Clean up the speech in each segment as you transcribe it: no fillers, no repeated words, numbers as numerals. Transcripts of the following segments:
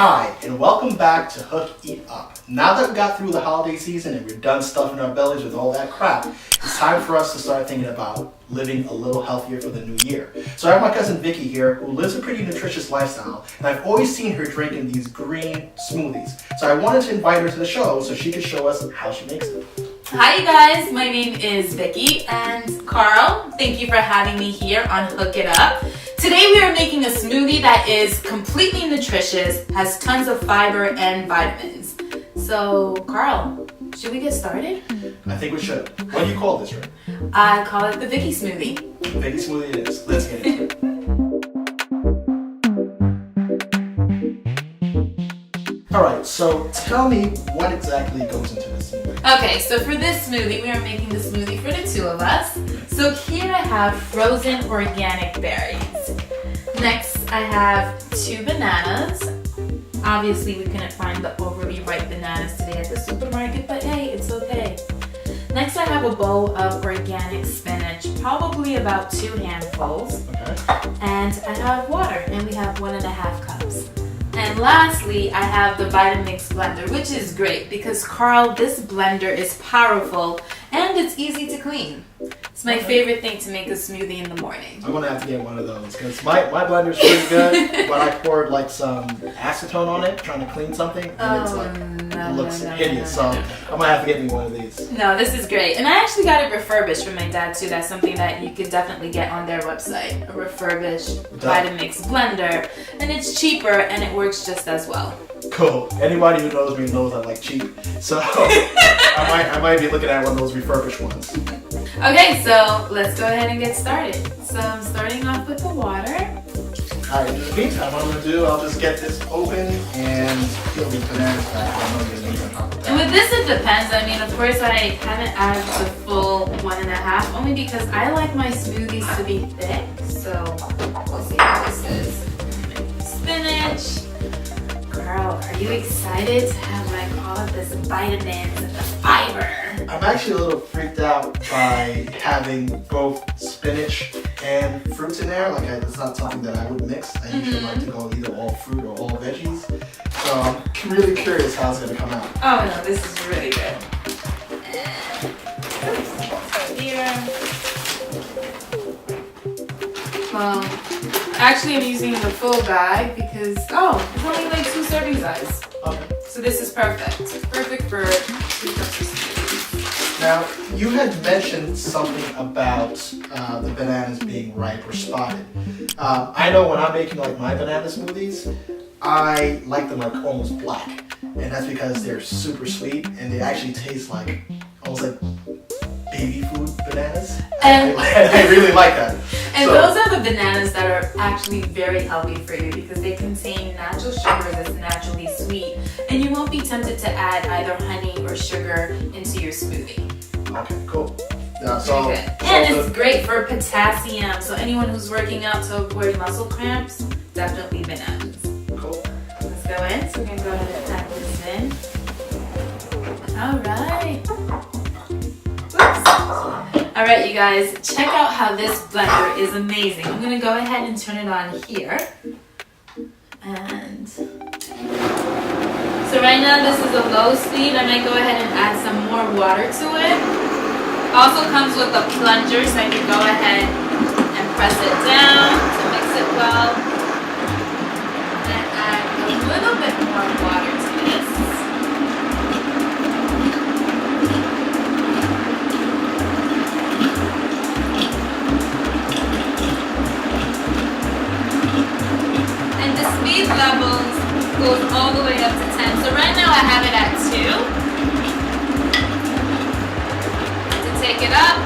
Hi, and welcome back to Hook Eat Up. Now that we got through the holiday season and we're done stuffing our bellies with all that crap, it's time for us to start thinking about living a little healthier for the new year. So I have my cousin Vicky here, who lives a pretty nutritious lifestyle, and I've always seen her drinking these green smoothies. So I wanted to invite her to the show so she could show us how she makes it. Hi you guys, my name is Vicky, and Carl, thank you for having me here on Hook It Up. Today we are making a smoothie that is completely nutritious, has tons of fiber and vitamins. So Carl, should we get started? I think we should. What do you call this, right? I call it the Vicky smoothie. Vicky smoothie it is. Let's get into it. Alright, so tell me what exactly goes into this smoothie. Okay, so for this smoothie, we are making the smoothie for the two of us. So here I have frozen organic berries. Next, I have 2 bananas. Obviously, we couldn't find the overly ripe bananas today at the supermarket, but hey, it's okay. Next, I have a bowl of organic spinach, probably about 2 handfuls. Okay. And I have water, and we have 1.5 cups. And lastly, I have the Vitamix blender, which is great because, Carl, this blender is powerful and it's easy to clean. It's my favorite thing to make a smoothie in the morning. I'm gonna have to get one of those because my blender's pretty good, but I poured like some acetone on it trying to clean something, and it's like it looks hideous. So I'm gonna have to get me one of these. No, this is great, and I actually got it refurbished from my dad too. That's something that you could definitely get on their website. A refurbished Vitamix blender, and it's cheaper and it works just as well. Cool. Anybody who knows me knows I like cheap, so I might be looking at one of those refurbished ones. Okay, so let's go ahead and get started. So I'm starting off with the water. Alright, in the meantime, what I'm going to do, I'll just get this open and peel these bananas back. I know you're going to talk about And that. with this, it depends. I mean, of course, I haven't added the full 1.5, only because I like my smoothies to be thick. So we'll see how this is. Spinach. Girl, are you excited to have what I call it, this vitamins and the fiber? I'm actually a little freaked out by having both spinach and fruits in there. Like, it's not something that I would mix. I usually like to go either all fruit or all veggies. So I'm really curious how it's going to come out. Oh no, this is really good. So here. Well, actually I'm using the full bag because, it's only like 2 serving size. Okay. So this is perfect. Perfect for 2 cups of smoothie. Now, you had mentioned something about the bananas being ripe or spotted. I know when I'm making like my banana smoothies, I like them like almost black. And that's because they're super sweet and they actually taste like almost like baby food bananas. And I really like that. And So- those are the bananas that are actually very healthy for you because they contain natural sugar that's naturally sweet, and you won't be tempted to add either honey or sugar into your smoothie. Okay, cool. Yeah, so, Very good. And it's great for potassium, so anyone who's working out to avoid muscle cramps, definitely bananas. cool. Let's go in. So we're going to go ahead and pack this in. Alright. Alright, you guys, check out how this blender is amazing. I'm going to go ahead and turn it on here. And so right now this is a low speed. I might go ahead and add some more water to it. Also comes with a plunger, so I can go ahead and press it down to mix it well. And add a little bit more water to this. And the speed levels goes all the way up to 10. So right now I have it at 2. To take it up.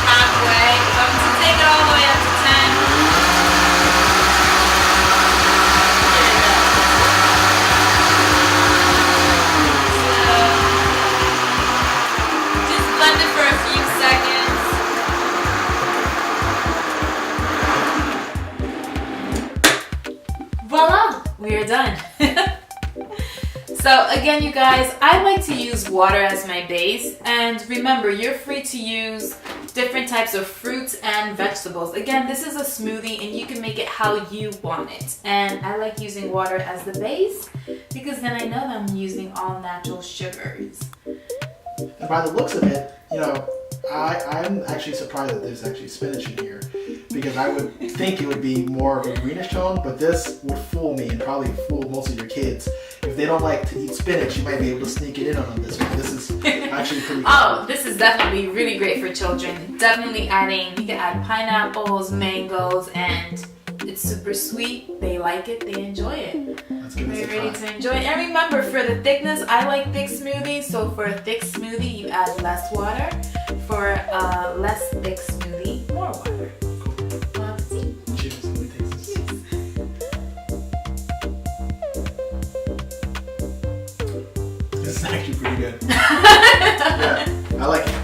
Halfway. To take it all the way up to 10. Here we go. So just blend it for a few seconds. Voila! We are done. So again, you guys, I like to use water as my base, and remember, you're free to use different types of fruits and vegetables. Again, this is a smoothie and you can make it how you want it. And I like using water as the base because then I know that I'm using all natural sugars. And by the looks of it, you know, I'm actually surprised that there's actually spinach in here because I would think it would be more of a greenish tone, but this would fool me and probably fool most of your kids. If they don't like to eat spinach, you might be able to sneak it in on this one. This is actually pretty good. Oh, this is definitely really great for children. Definitely you can add pineapples, mangoes, and it's super sweet. They like it, they enjoy it. Let's give this a We're ready try. to enjoy it. And remember, for the thickness, I like thick smoothies. So for a thick smoothie, you add less water. For a less thick smoothie, more water. Bon appetit. Cheers. Let me taste this. This is actually pretty good. Yeah, I like it.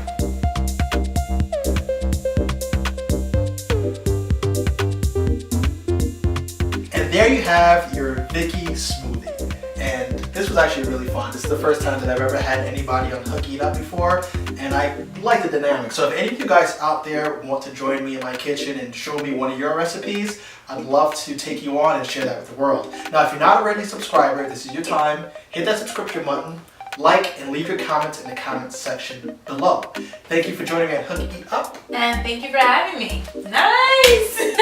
And there you have your Vicky smoothie. And this was actually really fun. This is the first time that I've ever had anybody on Hook Eat Up before, and I like the dynamic. So if any of you guys out there want to join me in my kitchen and show me one of your recipes, I'd love to take you on and share that with the world. Now, if you're not already a subscriber, this is your time. Hit that subscription button, like, and leave your comments in the comments section below. Thank you for joining me on Hook Eat Up. And thank you for having me. Nice!